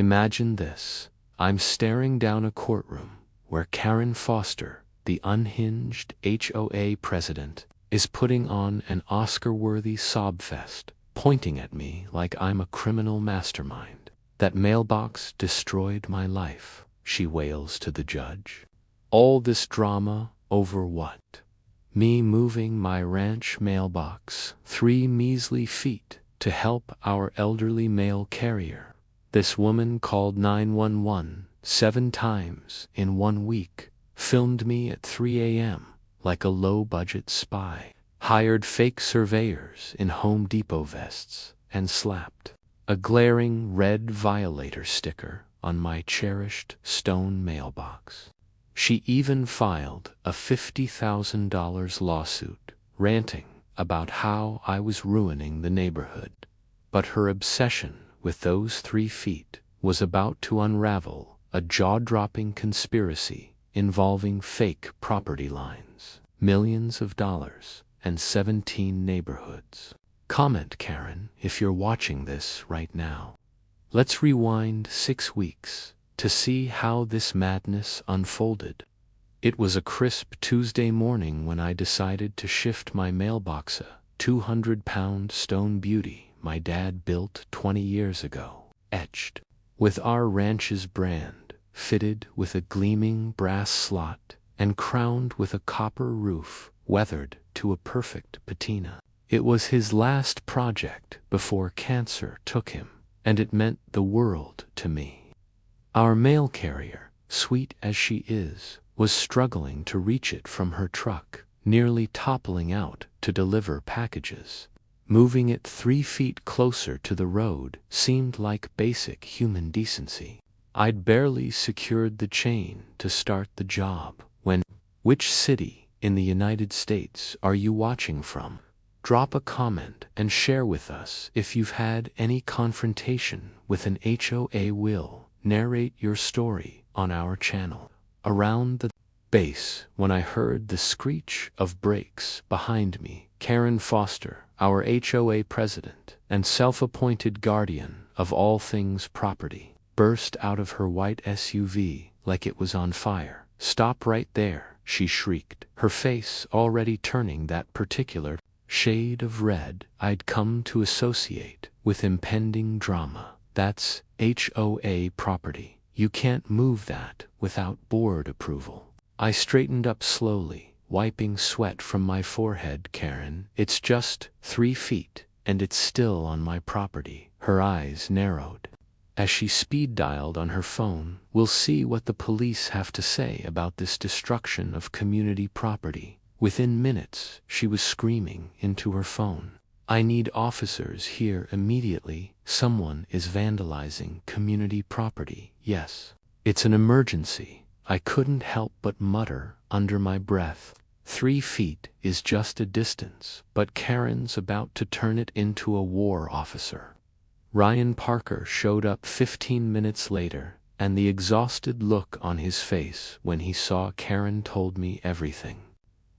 Imagine this. I'm staring down a courtroom where Karen Foster, the unhinged HOA president, is putting on an Oscar-worthy sobfest, pointing at me like I'm a criminal mastermind. That mailbox destroyed my life, she wails to the judge. All this drama over what? Me moving my ranch mailbox 3 measly feet to help our elderly mail carrier. This woman called 911 7 times in 1 week, filmed me at 3 a.m. like a low-budget spy, hired fake surveyors in Home Depot vests, and slapped a glaring red violator sticker on my cherished stone mailbox. She even filed a $50,000 lawsuit, ranting about how I was ruining the neighborhood. But her obsession with those 3 feet was about to unravel a jaw-dropping conspiracy involving fake property lines, millions of dollars, and 17 neighborhoods. Comment, Karen, if you're watching this right now. Let's rewind 6 weeks to see how this madness unfolded. It was a crisp Tuesday morning when I decided to shift my mailbox, a 200-pound stone beauty my dad built 20 years ago, etched with our ranch's brand, fitted with a gleaming brass slot, and crowned with a copper roof weathered to a perfect patina. It was his last project before cancer took him, and it meant the world to me. Our mail carrier, sweet as she is, was struggling to reach it from her truck, nearly toppling out to deliver packages. Moving it 3 feet closer to the road seemed like basic human decency. I'd barely secured the chain to start the job when, which city in the United States are you watching from? Drop a comment and share with us if you've had any confrontation with an HOA. Will narrate your story on our channel. Around the base, when I heard the screech of brakes behind me, Karen Foster, our HOA president and self-appointed guardian of all things property, burst out of her white SUV like it was on fire. "Stop right there," she shrieked, her face already turning that particular shade of red I'd come to associate with impending drama. "That's HOA property. You can't move that without board approval." I straightened up slowly, wiping sweat from my forehead. "Karen, it's just 3 feet, and it's still on my property." Her eyes narrowed as she speed-dialed on her phone. "We'll see what the police have to say about this destruction of community property." Within minutes, she was screaming into her phone. "I need officers here immediately. Someone is vandalizing community property." "Yes, it's an emergency," I couldn't help but mutter under my breath. 3 feet is just a distance, but Karen's about to turn it into a war officer. Ryan Parker showed up 15 minutes later, and the exhausted look on his face when he saw Karen told me everything.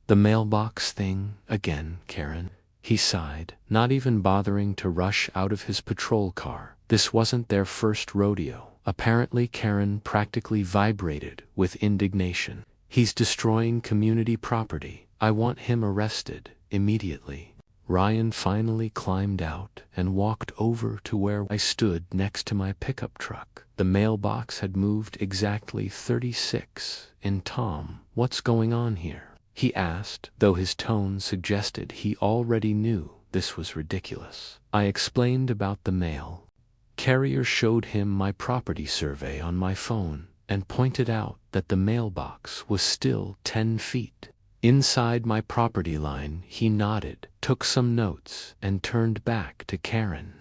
"The mailbox thing again, Karen," he sighed, not even bothering to rush out of his patrol car. This wasn't their first rodeo. Apparently Karen practically vibrated with indignation. "He's destroying community property. I want him arrested immediately." Ryan finally climbed out and walked over to where I stood next to my pickup truck. The mailbox had moved exactly 36 in. "Tom, what's going on here?" he asked, though his tone suggested he already knew this was ridiculous. I explained about the mail carrier, showed him my property survey on my phone, and pointed out that the mailbox was still 10 feet inside my property line. He nodded, took some notes, and turned back to Karen.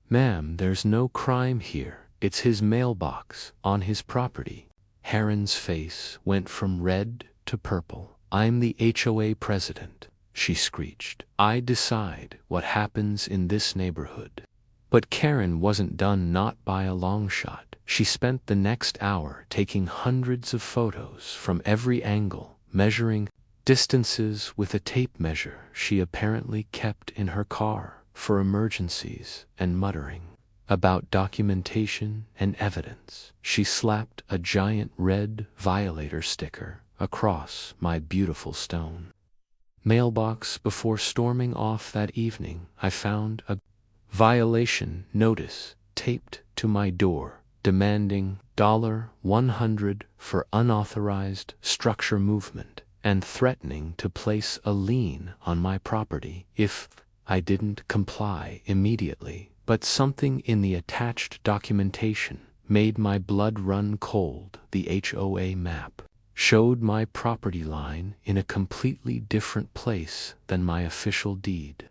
"Ma'am, there's no crime here. It's his mailbox on his property." Karen's face went from red to purple. "I'm the HOA president," she screeched. "I decide what happens in this neighborhood." But Karen wasn't done, not by a long shot. She spent the next hour taking hundreds of photos from every angle, measuring distances with a tape measure she apparently kept in her car for emergencies, and muttering about documentation and evidence. She slapped a giant red violator sticker across my beautiful stone mailbox. Before storming off that evening, I found a violation notice taped to my door demanding $100 for unauthorized structure movement and threatening to place a lien on my property if I didn't comply immediately. But something in the attached documentation made my blood run cold. The HOA map showed my property line in a completely different place than my official deed,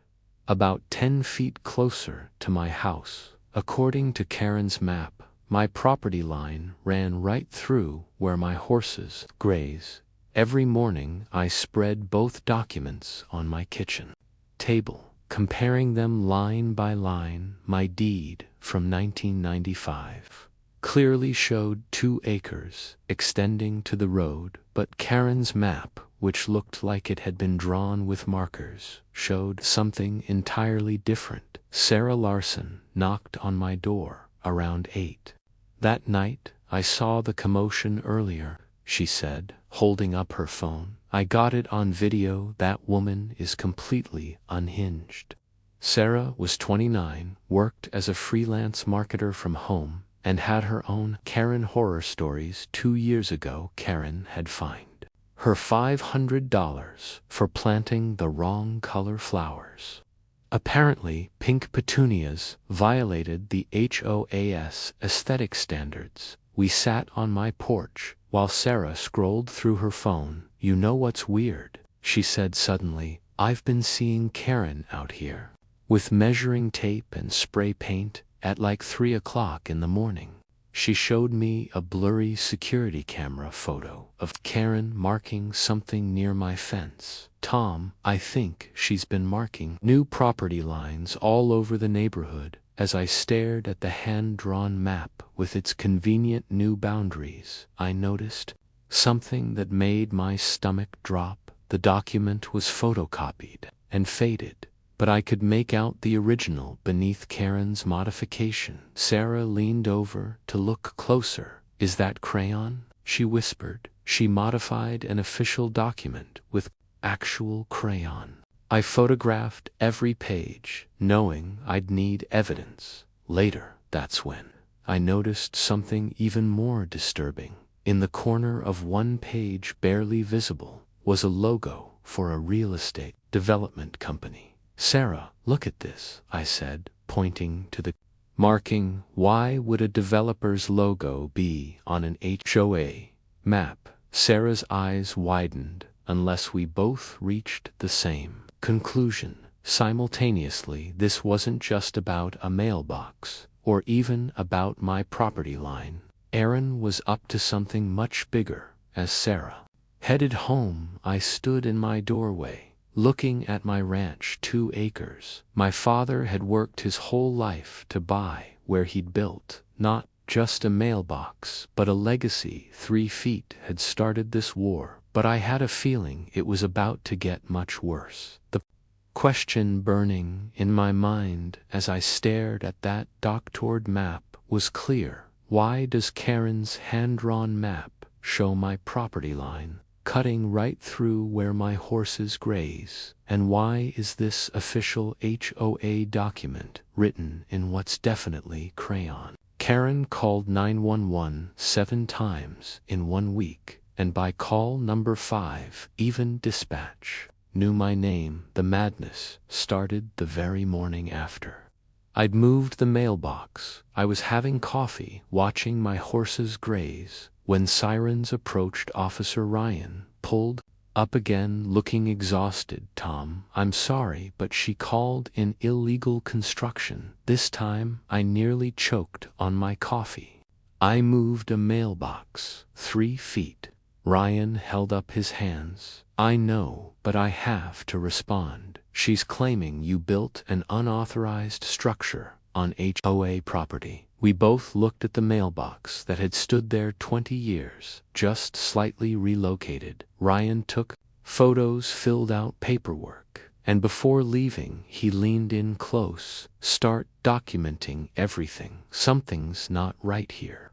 about 10 feet closer to my house. According to Karen's map, my property line ran right through where my horses graze. Every morning I spread both documents on my kitchen table, comparing them line by line. My deed from 1995 clearly showed 2 acres extending to the road, but Karen's map, which looked like it had been drawn with markers, showed something entirely different. Sarah Larson knocked on my door around 8. That night, I saw the commotion earlier, she said, holding up her phone. I got it on video. That woman is completely unhinged. Sarah was 29, worked as a freelance marketer from home, and had her own Karen horror stories. 2 years ago, Karen had fined her $500 for planting the wrong color flowers. Apparently, pink petunias violated the HOA's aesthetic standards. We sat on my porch while Sarah scrolled through her phone. You know what's weird? She said suddenly. I've been seeing Karen out here with measuring tape and spray paint at like 3 o'clock in the morning. She showed me a blurry security camera photo of Karen marking something near my fence. Tom, I think she's been marking new property lines all over the neighborhood. As I stared at the hand-drawn map with its convenient new boundaries, I noticed something that made my stomach drop. The document was photocopied and faded, but I could make out the original beneath Karen's modification. Sarah leaned over to look closer. Is that crayon? She whispered. She modified an official document with actual crayon. I photographed every page, knowing I'd need evidence later. That's when I noticed something even more disturbing. In the corner of one page, barely visible, was a logo for a real estate development company. Sarah, look at this, I said, pointing to the marking. Why would a developer's logo be on an HOA map? Sarah's eyes widened. Unless we both reached the same conclusion simultaneously. This wasn't just about a mailbox, or even about my property line. Aaron was up to something much bigger. As Sarah headed home, I stood in my doorway, looking at my ranch, 2 acres. My father had worked his whole life to buy where he'd built not just a mailbox, but a legacy. 3 feet had started this war, but I had a feeling it was about to get much worse. The question burning in my mind as I stared at that doctored map was clear. Why does Karen's hand-drawn map show my property line cutting right through where my horses graze? And why is this official HOA document written in what's definitely crayon? Karen called 911 7 times in 1 week, and by call number 5, even dispatch knew my name. The madness started the very morning after I'd moved the mailbox. I was having coffee, watching my horses graze, when sirens approached. Officer Ryan pulled up again, looking exhausted. Tom, I'm sorry, but she called in illegal construction. This time, I nearly choked on my coffee. I moved a mailbox 3 feet. Ryan held up his hands. I know, but I have to respond. She's claiming you built an unauthorized structure on HOA property. We both looked at the mailbox that had stood there 20 years, just slightly relocated. Ryan took photos, filled out paperwork, And before leaving, he leaned in close. Start documenting everything. Something's not right here.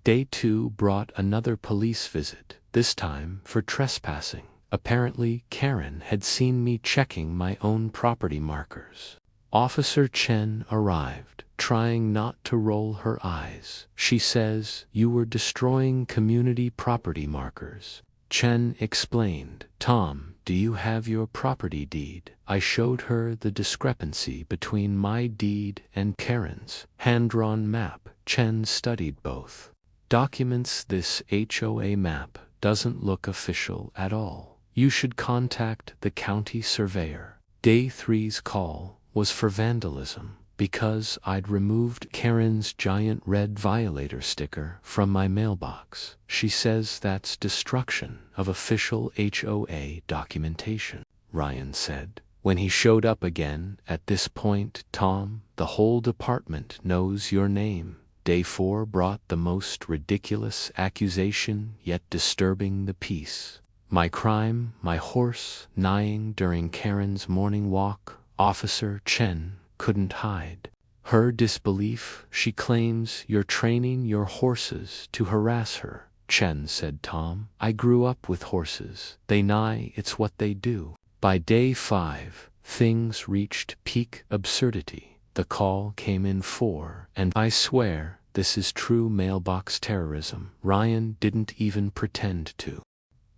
Day 2 brought another police visit, this time for trespassing. Apparently, Karen had seen me checking my own property markers. Officer Chen arrived, trying not to roll her eyes. She says, "You were destroying community property markers." Chen explained, "Tom, do you have your property deed?" I showed her the discrepancy between my deed and Karen's hand-drawn map. Chen studied both documents. This HOA map doesn't look official at all. You should contact the county surveyor. Day 3's call was for vandalism, because I'd removed Karen's giant red violator sticker from my mailbox. She says that's destruction of official HOA documentation, Ryan said. When he showed up again, at this point, "Tom, the whole department knows your name." Day 4 brought the most ridiculous accusation, yet disturbing the peace. My crime, my horse neighing during Karen's morning walk. Officer Chen couldn't hide her disbelief. She claims you're training your horses to harass her. Chen said, "Tom, I grew up with horses. They neigh, it's what they do." By day 5, things reached peak absurdity. The call came in 4, and I swear this is true mailbox terrorism. Ryan didn't even pretend to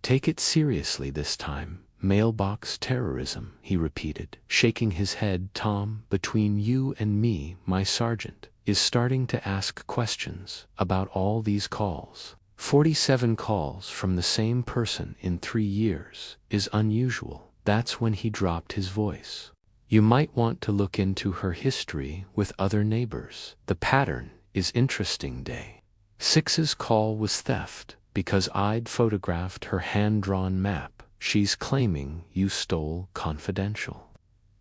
take it seriously this time. "Mailbox terrorism," he repeated, shaking his head. "Tom, between you and me, my sergeant is starting to ask questions about all these calls. 47 calls from the same person in 3 years is unusual." That's when he dropped his voice. "You might want to look into her history with other neighbors. The pattern is interesting." Day 6's call was theft, because I'd photographed her hand-drawn map. She's claiming you stole confidential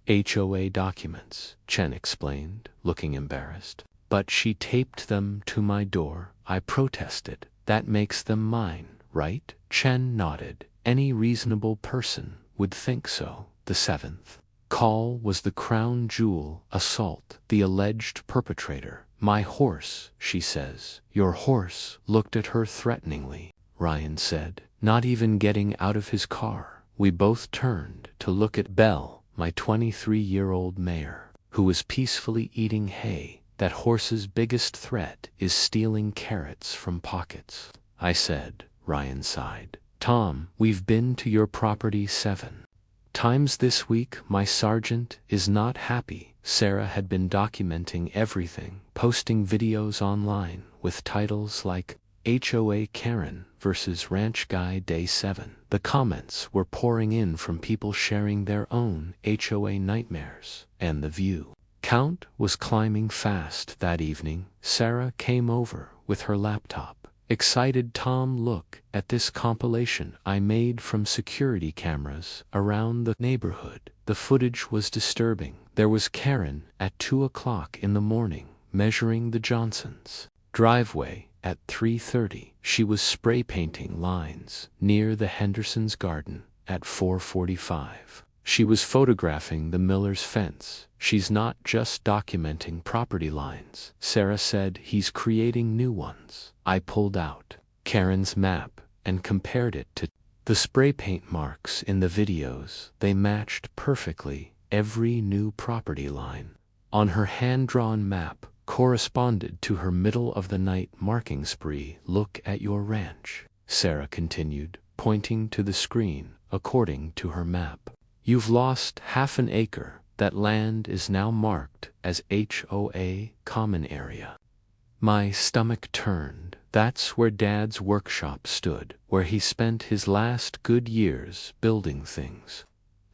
HOA documents, Chen explained, looking embarrassed. "But she taped them to my door." I protested. "That makes them mine, right?" Chen nodded. "Any reasonable person would think so." The 7th call was the crown jewel assault. The alleged perpetrator, "My horse," she says. "Your horse?" Looked at her threateningly, Ryan said, not even getting out of his car. We both turned to look at Belle, my 23-year-old mare, who was peacefully eating hay. "That horse's biggest threat is stealing carrots from pockets," I said. Ryan sighed. "Tom, we've been to your property 7 times this week." My sergeant is not happy. Sarah had been documenting everything, posting videos online with titles like HOA Karen versus Ranch Guy. Day 7. The comments were pouring in from people sharing their own HOA nightmares, and the view count was climbing fast. That evening, Sarah came over with her laptop. Excited, "Tom, look at this compilation I made from security cameras around the neighborhood." The footage was disturbing. There was Karen at 2 o'clock in the morning measuring the Johnsons' driveway. At 3:30, she was spray painting lines near the Hendersons' garden. At 4:45, she was photographing the Miller's fence. "She's not just documenting property lines," Sarah said. "He's creating new ones." I pulled out Karen's map and compared it to the spray paint marks in the videos. They matched perfectly. Every new property line on her hand-drawn map corresponded to her middle-of-the-night marking spree. "Look at your ranch," Sarah continued, pointing to the screen. "According to her map, you've lost half an acre. That land is now marked as HOA common area." My stomach turned. That's where Dad's workshop stood, where he spent his last good years building things.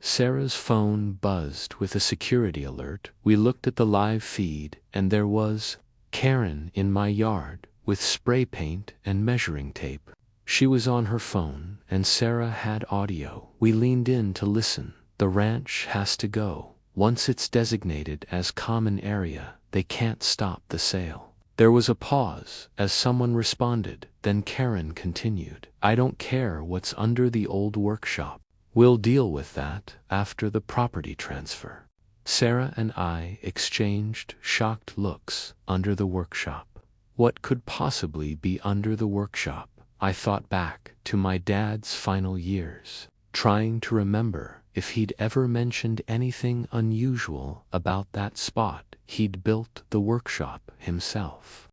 Sarah's phone buzzed with a security alert. We looked at the live feed, and there was Karen in my yard with spray paint and measuring tape. She was on her phone, and Sarah had audio. We leaned in to listen. "The ranch has to go. Once it's designated as common area, they can't stop the sale." There was a pause as someone responded. Then Karen continued, "I don't care what's under the old workshop. We'll deal with that after the property transfer. Sarah and I exchanged shocked looks under the workshop. What could possibly be under the workshop? I thought back to my dad's final years, trying to remember if he'd ever mentioned anything unusual about that spot. He'd built the workshop himself.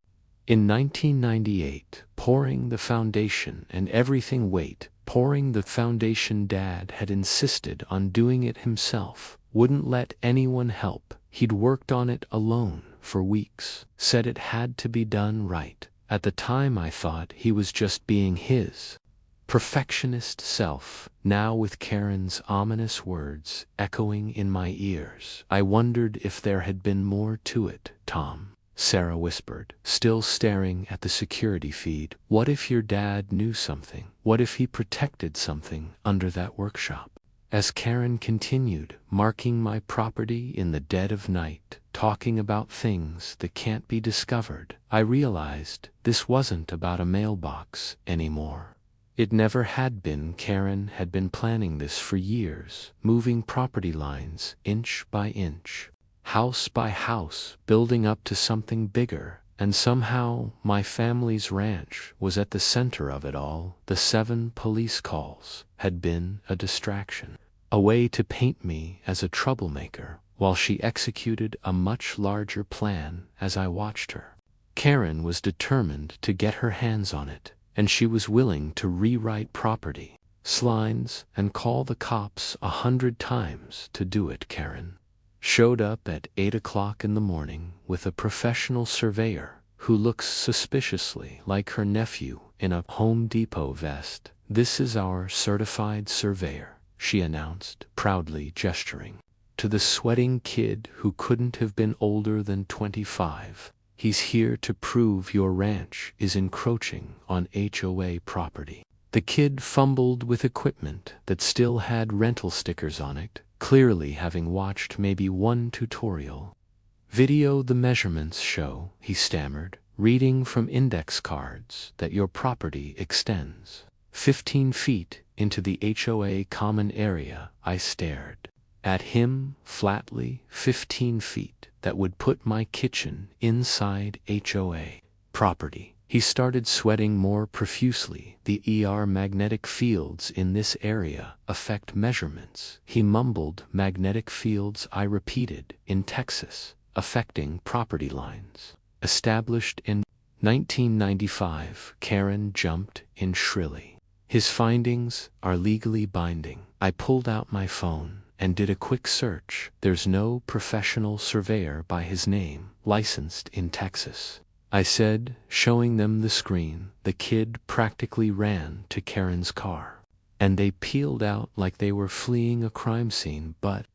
In 1998, pouring the foundation and everything. Pouring the foundation. Dad had insisted on doing it himself, wouldn't let anyone help. He'd worked on it alone for weeks, said it had to be done right. At the time I thought he was just being his perfectionist self. Now with Karen's ominous words echoing in my ears, I wondered if there had been more to it. Tom, Sarah whispered, still staring at the security feed. What if your dad knew something? What if he protected something under that workshop? As Karen continued, marking my property in the dead of night, talking about things that can't be discovered, I realized this wasn't about a mailbox anymore. It never had been. Karen had been planning this for years, moving property lines inch by inch, house by house, building up to something bigger, and somehow my family's ranch was at the center of it all. The 7 police calls had been a distraction, a way to paint me as a troublemaker, while she executed a much larger plan as I watched her. Karen was determined to get her hands on it, and she was willing to rewrite property lines and call the cops 100 times to do it. Karen showed up at 8 o'clock in the morning with a professional surveyor who looks suspiciously like her nephew in a Home Depot vest. "This is our certified surveyor," she announced, proudly gesturing to the sweating kid who couldn't have been older than 25. "He's here to prove your ranch is encroaching on HOA property." The kid fumbled with equipment that still had rental stickers on it, clearly having watched maybe one tutorial video. "The measurements show," he stammered, reading from index cards, "that your property extends 15 feet into the HOA common area." I stared at him flatly. 15 feet. That would put my kitchen inside HOA property. He started sweating more profusely. "The magnetic fields in this area affect measurements," he mumbled. "Magnetic fields," I repeated, "in Texas, affecting property lines. Established in 1995. Karen jumped in shrilly. "His findings are legally binding." I pulled out my phone and did a quick search. "There's no professional surveyor by his name licensed in Texas," I said, showing them the screen. The kid practically ran to Karen's car, and they peeled out like they were fleeing a crime scene. But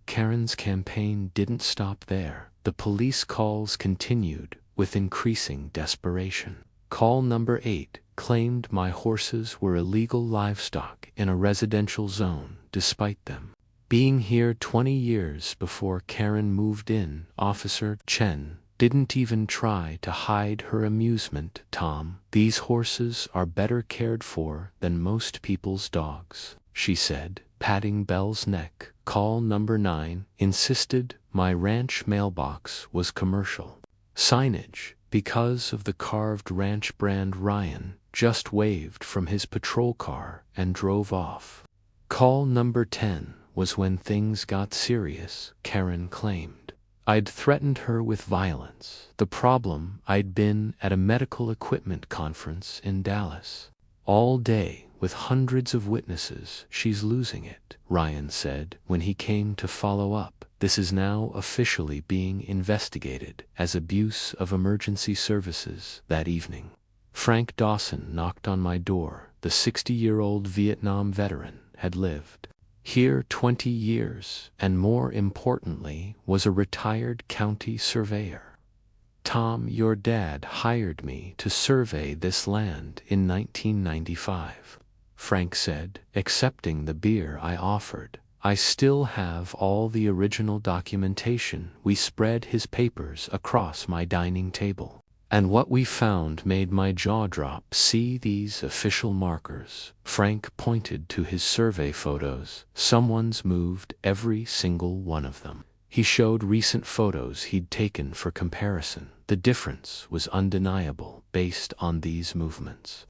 Karen's campaign didn't stop there. The police calls continued with increasing desperation. Call number 8 claimed my horses were illegal livestock in a residential zone, despite them being here 20 years before Karen moved in. Officer Chen didn't even try to hide her amusement. "Tom, these horses are better cared for than most people's dogs," she said, patting Belle's neck. Call number 9 insisted my ranch mailbox was commercial signage because of the carved ranch brand. Ryan just waved from his patrol car and drove off. Call number 10 was when things got serious, Karen claimed. I'd threatened her with violence. The problem, I'd been at a medical equipment conference in Dallas all day with hundreds of witnesses. "She's losing it," Ryan said when he came to follow up. "This is now officially being investigated as abuse of emergency services." That evening, Frank Dawson knocked on my door. The 60-year-old Vietnam veteran had lived here 20 years, and more importantly, was a retired county surveyor. "Tom, your dad hired me to survey this land in 1995, Frank said, accepting the beer I offered. "I still have all the original documentation." We spread his papers across my dining table. And what we found made my jaw drop. See these official markers. Frank pointed to his survey photos. Someone's moved every single one of them. He showed recent photos he'd taken for comparison. The difference was undeniable based on these movements.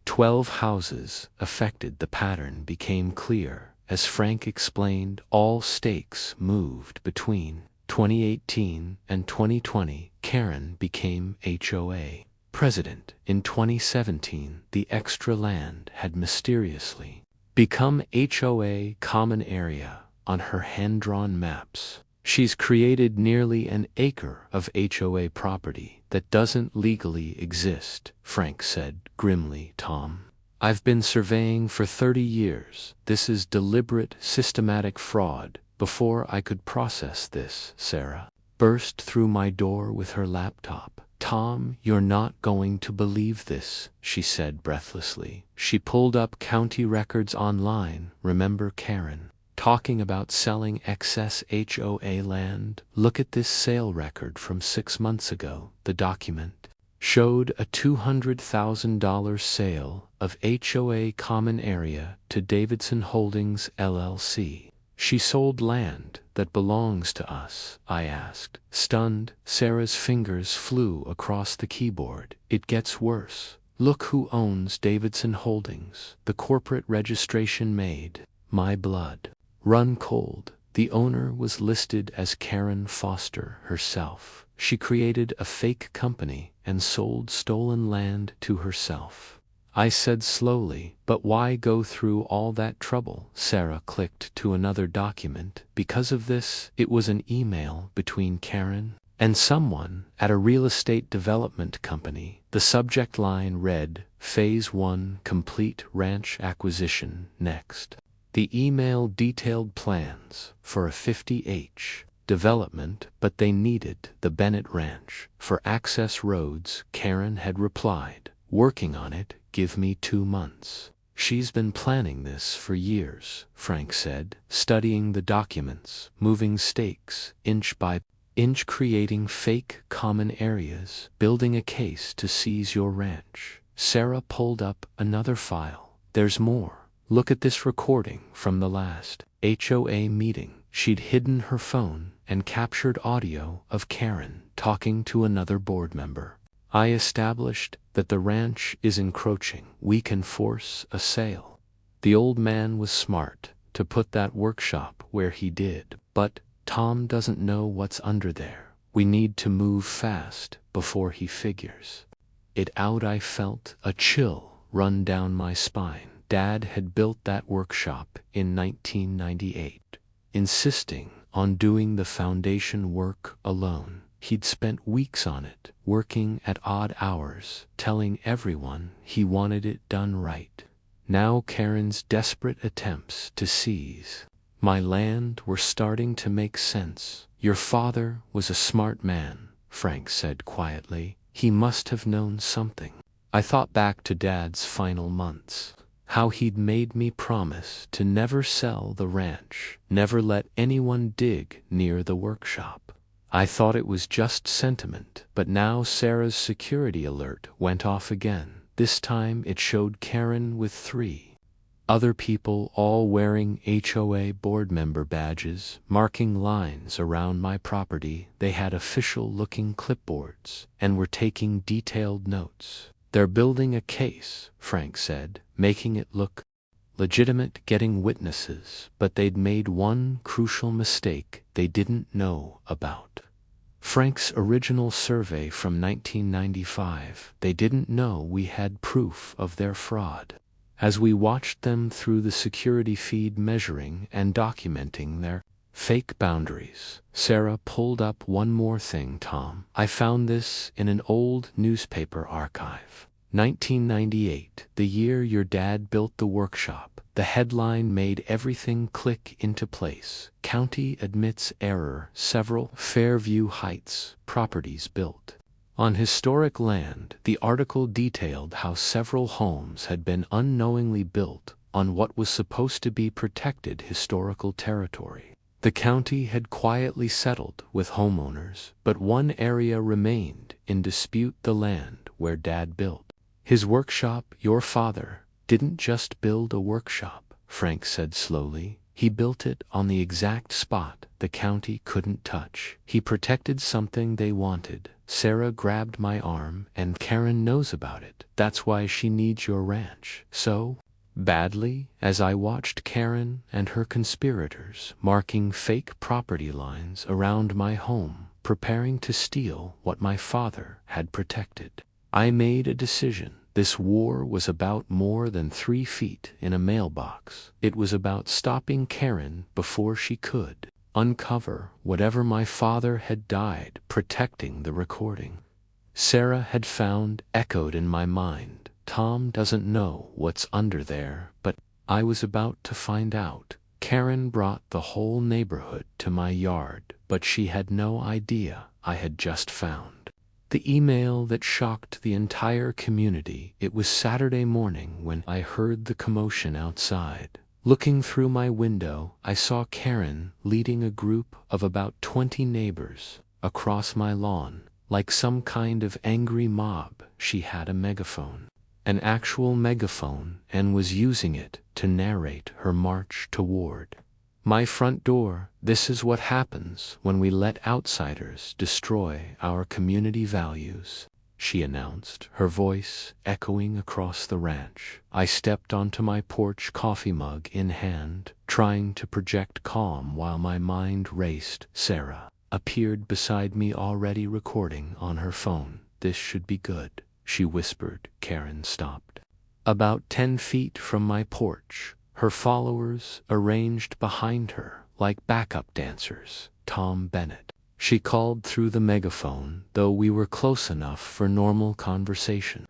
12 houses affected. The pattern became clear. As Frank explained, all stakes moved between 2018 and 2020. Karen became HOA president. In 2017, the extra land had mysteriously become HOA common area on her hand-drawn maps. She's created nearly an acre of HOA property that doesn't legally exist, Frank said grimly. Tom, I've been surveying for 30 years. This is deliberate, systematic fraud. Before I could process this, Sarah burst through my door with her laptop. Tom, you're not going to believe this, she said breathlessly. She pulled up county records online. Remember Karen talking about selling excess HOA land? Look at this sale record from 6 months ago. The document showed a $200,000 sale of HOA common area to Davidson Holdings LLC. She sold land that belongs to us, I asked. Stunned, Sarah's fingers flew across the keyboard. It gets worse. Look who owns Davidson Holdings. The corporate registration made my blood run cold. The owner was listed as Karen Foster herself. She created a fake company and sold stolen land to herself. I said slowly, but why go through all that trouble? Sarah clicked to another document. Because of this, it was an email between Karen and someone at a real estate development company. The subject line read, Phase 1 Complete Ranch Acquisition Next. The email detailed plans for a 50H development, but they needed the Bennett Ranch for access roads. Karen had replied, working on it, give me 2 months. She's been planning this for years, Frank said, studying the documents, moving stakes, inch by inch, creating fake common areas, building a case to seize your ranch. Sarah pulled up another file. There's more. Look at this recording from the last HOA meeting. She'd hidden her phone and captured audio of Karen talking to another board member. I established that the ranch is encroaching. We can force a sale. The old man was smart to put that workshop where he did, but Tom doesn't know what's under there. We need to move fast before he figures it out. I felt a chill run down my spine. Dad had built that workshop in 1998, insisting on doing the foundation work alone. He'd spent weeks on it, working at odd hours, telling everyone he wanted it done right. Now Karen's desperate attempts to seize my land were starting to make sense. Your father was a smart man, Frank said quietly. He must have known something. I thought back to Dad's final months, how he'd made me promise to never sell the ranch, never let anyone dig near the workshop. I thought it was just sentiment, but now Sarah's security alert went off again. This time it showed Karen with 3 other people, all wearing HOA board member badges, marking lines around my property. They had official-looking clipboards and were taking detailed notes. They're building a case, Frank said, making it look legitimate, getting witnesses, but they'd made one crucial mistake they didn't know about. Frank's original survey from 1995. They didn't know we had proof of their fraud. As we watched them through the security feed measuring and documenting their fake boundaries, Sarah pulled up one more thing. Tom, I found this in an old newspaper archive. 1998, the year your dad built the workshop. The headline made everything click into place. County admits error, several Fairview Heights properties built on historic land. The article detailed how several homes had been unknowingly built on what was supposed to be protected historical territory. The county had quietly settled with homeowners, but one area remained in dispute: the land where Dad built his workshop. Your father didn't just build a workshop, Frank said slowly. He built it on the exact spot the county couldn't touch. He protected something they wanted. Sarah grabbed my arm. And Karen knows about it. That's why she needs your ranch so badly. As I watched Karen and her conspirators marking fake property lines around my home, preparing to steal what my father had protected, I made a decision. This war was about more than 3 feet in a mailbox. It was about stopping Karen before she could uncover whatever my father had died protecting. The recording Sarah had found echoed in my mind. Tom doesn't know what's under there, but I was about to find out. Karen brought the whole neighborhood to my yard, but she had no idea I had just found the email that shocked the entire community. It was Saturday morning when I heard the commotion outside. Looking through my window, I saw Karen leading a group of about 20 neighbors across my lawn, like some kind of angry mob. She had a megaphone, an actual megaphone, and was using it to narrate her march toward my front door. This is what happens when we let outsiders destroy our community values, she announced, her voice echoing across the ranch. I stepped onto my porch, coffee mug in hand, trying to project calm while my mind raced. Sarah appeared beside me, already recording on her phone. This should be good, she whispered. Karen stopped about 10 feet from my porch, her followers arranged behind her like backup dancers. Tom Bennett, she called through the megaphone, though we were close enough for normal conversation.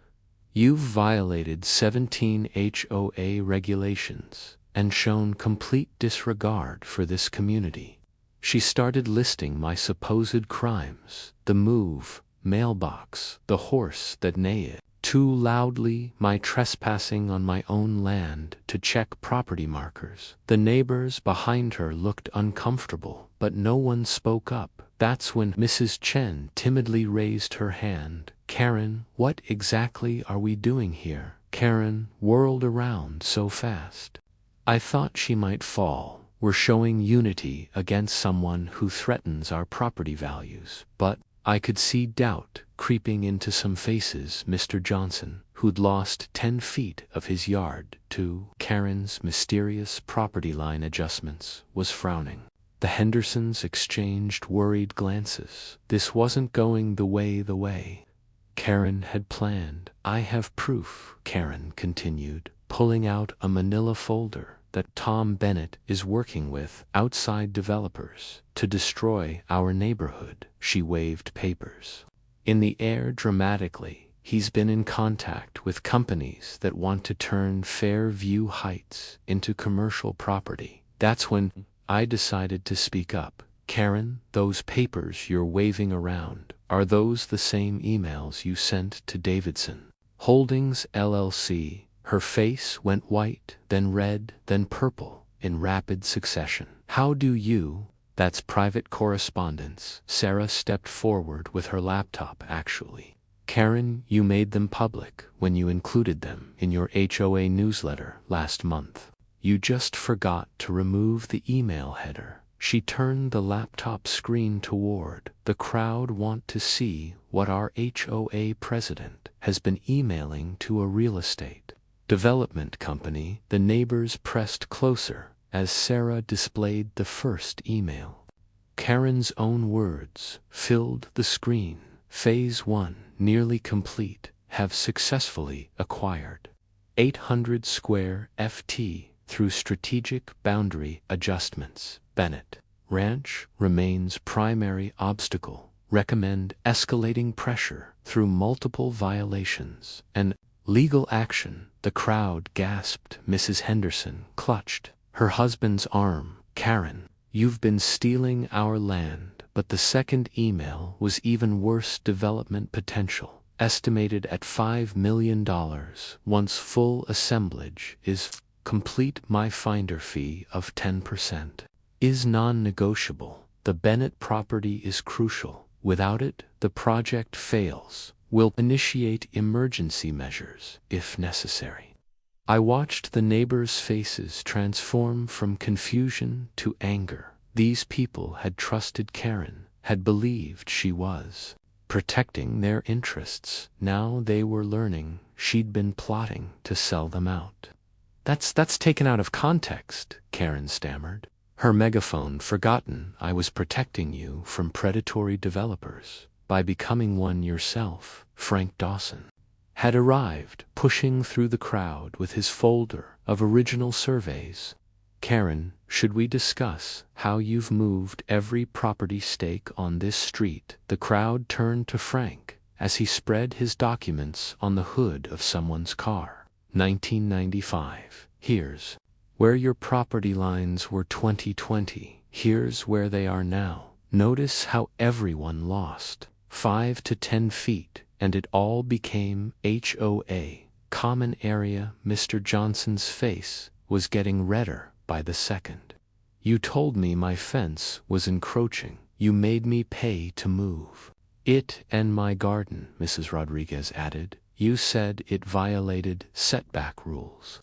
You've violated 17 HOA regulations and shown complete disregard for this community. She started listing my supposed crimes: the move, mailbox, the horse that neighed too loudly, my trespassing on my own land to check property markers. The neighbors behind her looked uncomfortable, but no one spoke up. That's when Mrs. Chen timidly raised her hand. Karen, what exactly are we doing here? Karen whirled around so fast I thought she might fall. We're showing unity against someone who threatens our property values. But I could see doubt creeping into some faces. Mr. Johnson, who'd lost 10 feet of his yard to Karen's mysterious property line adjustments, was frowning. The Hendersons exchanged worried glances. This wasn't going the way Karen had planned. I have proof, Karen continued, pulling out a manila folder, that Tom Bennett is working with outside developers to destroy our neighborhood. She waved papers in the air dramatically. He's been in contact with companies that want to turn Fairview Heights into commercial property. That's when I decided to speak up. Karen, those papers you're waving around, are those the same emails you sent to Davidson Holdings LLC? Her face went white, then red, then purple, in rapid succession. How do you? That's private correspondence. Sarah stepped forward with her laptop. Actually, Karen, you made them public when you included them in your HOA newsletter last month. You just forgot to remove the email header. She turned the laptop screen toward the crowd. Want to see what our HOA president has been emailing to a real estate development company? The neighbors pressed closer as Sarah displayed the first email. Karen's own words filled the screen. Phase 1, nearly complete. Have successfully acquired 800 square FT through strategic boundary adjustments. Bennett Ranch remains primary obstacle. Recommend escalating pressure through multiple violations and legal action. The crowd gasped. Mrs. Henderson clutched her husband's arm. Karen, you've been stealing our land. But the second email was even worse. Development potential estimated at $5 million once full assemblage is complete. My finder fee of 10%. is non-negotiable. The Bennett property is crucial. Without it, the project fails. We'll initiate emergency measures if necessary. I watched the neighbors' faces transform from confusion to anger. These people had trusted Karen, had believed she was protecting their interests. Now they were learning she'd been plotting to sell them out. That's taken out of context, Karen stammered. Her megaphone forgotten. I was protecting you from predatory developers by becoming one yourself. Frank Dawson had arrived, pushing through the crowd with his folder of original surveys. Karen, should we discuss how you've moved every property stake on this street? The crowd turned to Frank as he spread his documents on the hood of someone's car. 1995. Here's where your property lines were 2020. Here's where they are now. Notice how everyone lost 5 to 10 feet, and it all became HOA, common area. Mr. Johnson's face was getting redder by the second. You told me my fence was encroaching. You made me pay to move it and my garden, Mrs. Rodriguez added. You said it violated setback rules.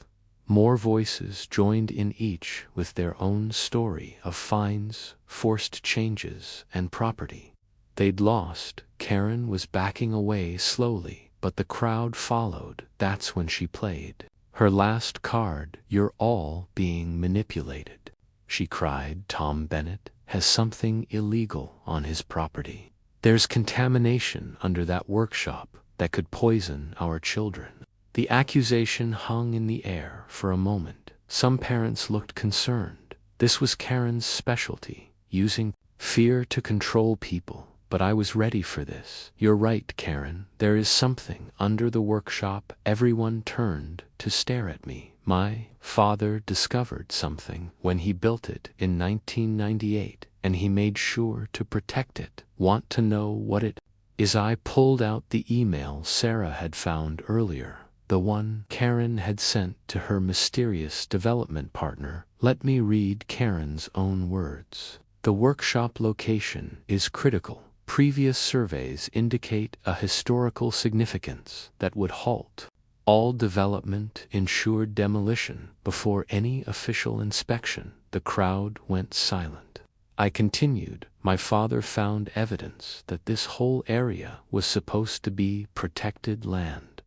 More voices joined in, each with their own story of fines, forced changes, and property they'd lost. Karen was backing away slowly, but the crowd followed. That's when she played her last card. You're all being manipulated, she cried. Tom Bennett has something illegal on his property. There's contamination under that workshop that could poison our children. The accusation hung in the air for a moment. Some parents looked concerned. This was Karen's specialty, using fear to control people. But I was ready for this. You're right, Karen. There is something under the workshop. Everyone turned to stare at me. My father discovered something when he built it in 1998, and he made sure to protect it. Want to know what it is? I pulled out the email Sarah had found earlier, the one Karen had sent to her mysterious development partner. Let me read Karen's own words. The workshop location is critical. Previous surveys indicate a historical significance that would halt all development, ensured demolition before any official inspection. The crowd went silent. I continued. My father found evidence that this whole area was supposed to be protected land.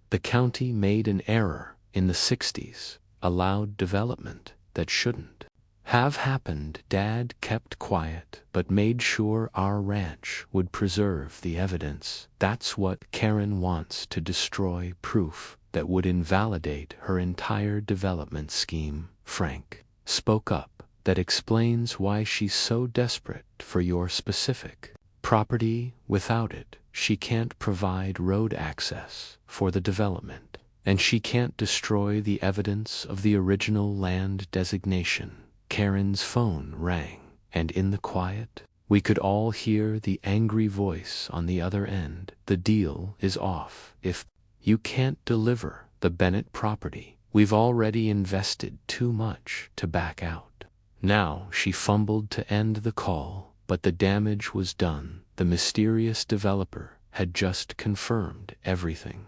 The county made an error in the 60s, allowed development that shouldn't have happened. Dad kept quiet, but made sure our ranch would preserve the evidence. That's what Karen wants, to destroy proof that would invalidate her entire development scheme. Frank spoke up. That explains why she's so desperate for your specific property. Without it, she can't provide road access for the development, and she can't destroy the evidence of the original land designation. Karen's phone rang, and in the quiet, we could all hear the angry voice on the other end. The deal is off. If you can't deliver the Bennett property, we've already invested too much to back out. Now she fumbled to end the call, but the damage was done. The mysterious developer had just confirmed everything.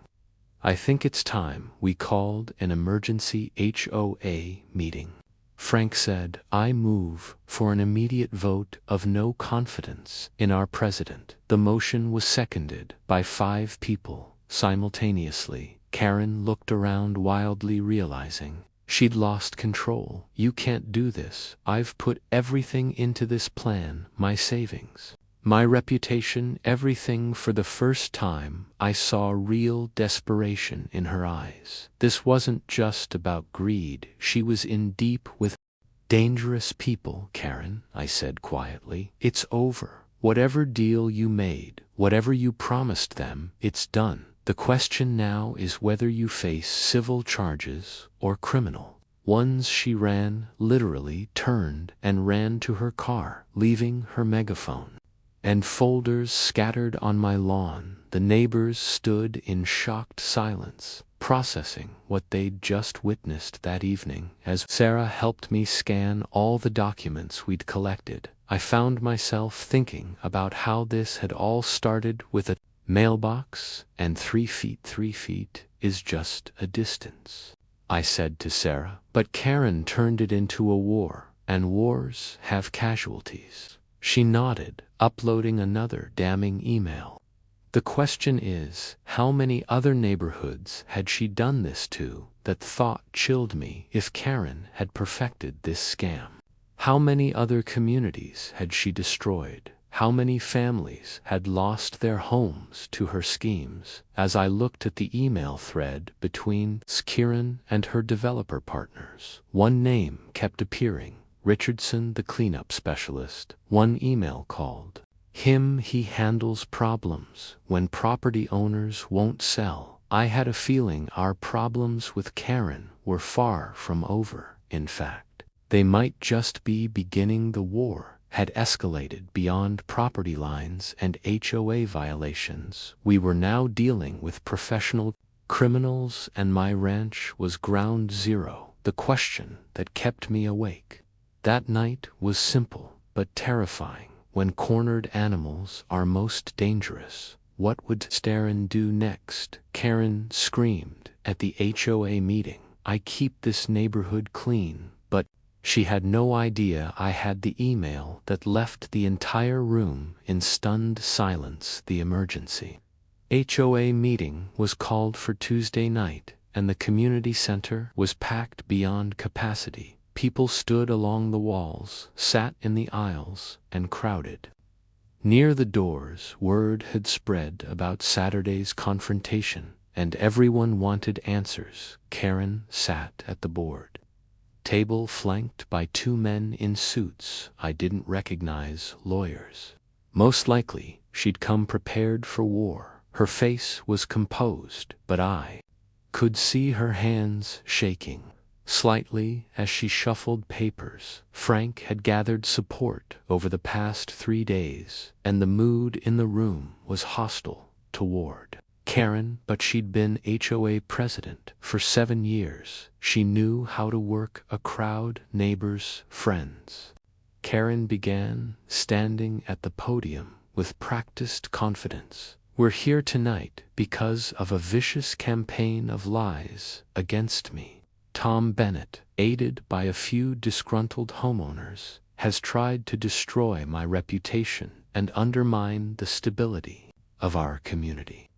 I think it's time we called an emergency HOA meeting. Frank said, I move for an immediate vote of no confidence in our president. The motion was seconded by 5 people simultaneously. Karen looked around wildly, realizing she'd lost control. You can't do this. I've put everything into this plan, my savings, my reputation, everything. For the first time, I saw real desperation in her eyes. This wasn't just about greed. She was in deep with dangerous people. Karen, I said quietly, it's over. Whatever deal you made, whatever you promised them, it's done. The question now is whether you face civil charges or criminal ones. She ran, literally turned and ran to her car, leaving her megaphone and folders scattered on my lawn. The neighbors stood in shocked silence. processing what they'd just witnessed that evening. As Sarah helped me scan all the documents we'd collected, I found myself thinking about how this had all started with a mailbox, and 3 feet is just a distance, I said to Sarah. But Karen turned it into a war, and wars have casualties. She nodded, uploading another damning email. The question is, how many other neighborhoods had she done this to? That thought chilled me. If Karen had perfected this scam, how many other communities had she destroyed? How many families had lost their homes to her schemes? As I looked at the email thread between Karen and her developer partners, one name kept appearing: Richardson, the cleanup specialist. One email called him "He handles problems when property owners won't sell." I had a feeling our problems with Karen were far from over. In fact, they might just be beginning. The war had escalated beyond property lines and HOA violations. We were now dealing with professional criminals, and my ranch was ground zero. The question that kept me awake that night was simple but terrifying. When cornered animals are most dangerous, what would Starren do next? Karen screamed at the HOA meeting, "I keep this neighborhood clean," but she had no idea I had the email that left the entire room in stunned silence. The emergency HOA meeting was called for Tuesday night, and the community center was packed beyond capacity. People stood along the walls, sat in the aisles, and crowded near the doors. Word had spread about Saturday's confrontation, and everyone wanted answers. Karen sat at the board table, flanked by 2 men in suits I didn't recognize, lawyers. Most likely, she'd come prepared for war. Her face was composed, but I could see her hands shaking slightly as she shuffled papers. Frank had gathered support over the past 3 days, and the mood in the room was hostile toward Karen. But she'd been HOA president for 7 years. She knew how to work a crowd: neighbors, friends. Karen began, standing at the podium with practiced confidence. "We're here tonight because of a vicious campaign of lies against me. Tom Bennett, aided by a few disgruntled homeowners, has tried to destroy my reputation and undermine the stability of our community."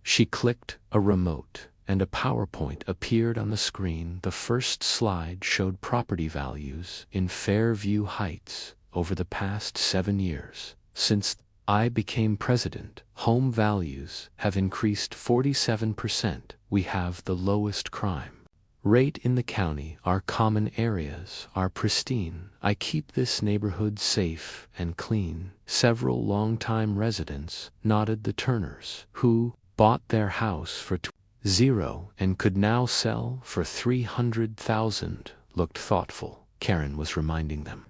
She clicked a remote, and a PowerPoint appeared on the screen. The first slide showed property values in Fairview Heights over the past 7 years. "Since I became president, home values have increased 47%. We have the lowest crime rate in the county. Our common areas are pristine. I keep this neighborhood safe and clean." Several longtime residents nodded. The Turners, who bought their house for $0 and could now sell for $300,000, looked thoughtful. Karen was reminding them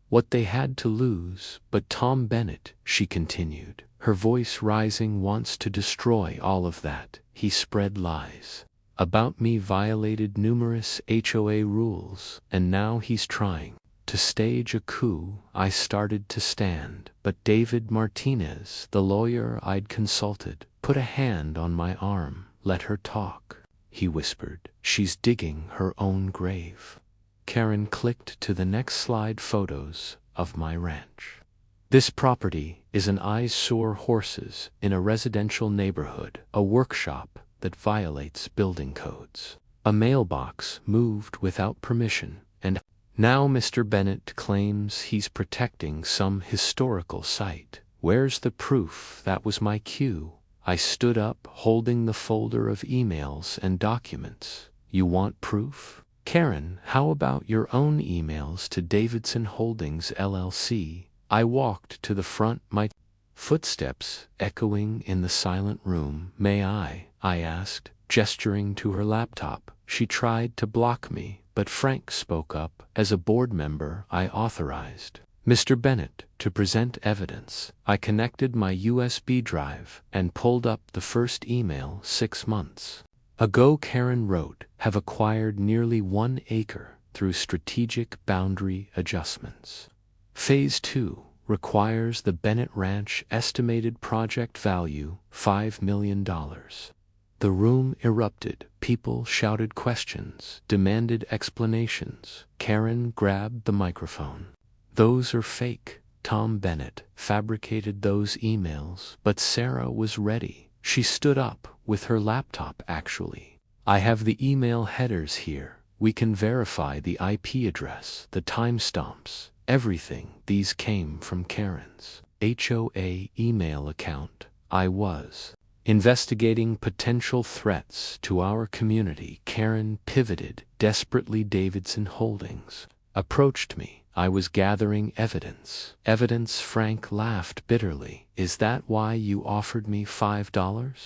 what they had to lose. "But Tom Bennett," she continued, her voice rising, "wants to destroy all of that. He spread lies about me, violated numerous HOA rules, and now he's trying to stage a coup." I started to stand, but David Martinez, the lawyer I'd consulted, put a hand on my arm. "Let her talk," he whispered. "She's digging her own grave." Karen clicked to the next slide: photos of my ranch. "This property is an eyesore: horses in a residential neighborhood, a workshop that violates building codes, a mailbox moved without permission, and now Mr. Bennett claims he's protecting some historical site. Where's the proof?" That was my cue. I stood up, holding the folder of emails and documents. "You want proof? Karen, how about your own emails to Davidson Holdings LLC?" I walked to the front, my footsteps echoing in the silent room. "May I asked, gesturing to her laptop. She tried to block me, but Frank spoke up. "As a board member, I authorized Mr. Bennett to present evidence." I connected my USB drive and pulled up the first email 6 months ago, Karen wrote, have acquired nearly 1 acre through strategic boundary adjustments. Phase 2 requires the Bennett Ranch, estimated project value $5 million. The room erupted. People shouted questions, demanded explanations. Karen grabbed the microphone. Those are fake. Tom Bennett fabricated those emails, but Sarah was ready. She stood up with her laptop. Actually, I have the email headers here. We can verify the IP address, the timestamps, everything. These came from Karen's HOA email account. I was investigating potential threats to our community. Karen pivoted desperately. Davidson Holdings approached me. I was gathering evidence. Evidence? Frank laughed bitterly. Is that why you offered me $5?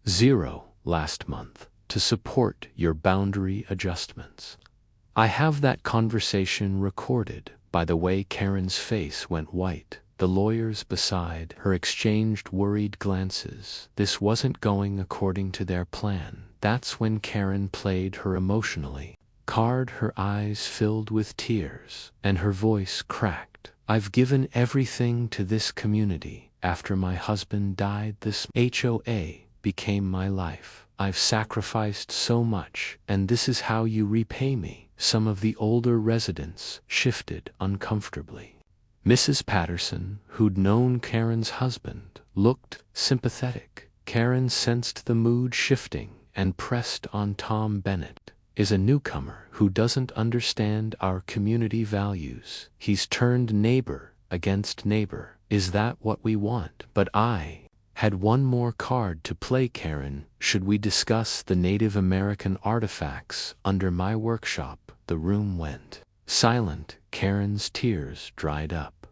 Zero last month to support your boundary adjustments. I have that conversation recorded. By the way, Karen's face went white. The lawyers beside her exchanged worried glances. This wasn't going according to their plan. That's when Karen played her emotionally card. Her eyes filled with tears, and her voice cracked. I've given everything to this community. After my husband died, this HOA became my life. I've sacrificed so much, and this is how you repay me. Some of the older residents shifted uncomfortably. Mrs. Patterson, who'd known Karen's husband, looked sympathetic. Karen sensed the mood shifting and pressed on. Tom Bennett is a newcomer who doesn't understand our community values. He's turned neighbor against neighbor. Is that what we want? But I had one more card to play. Karen, should we discuss the Native American artifacts under my workshop? The room went silent. Karen's tears dried up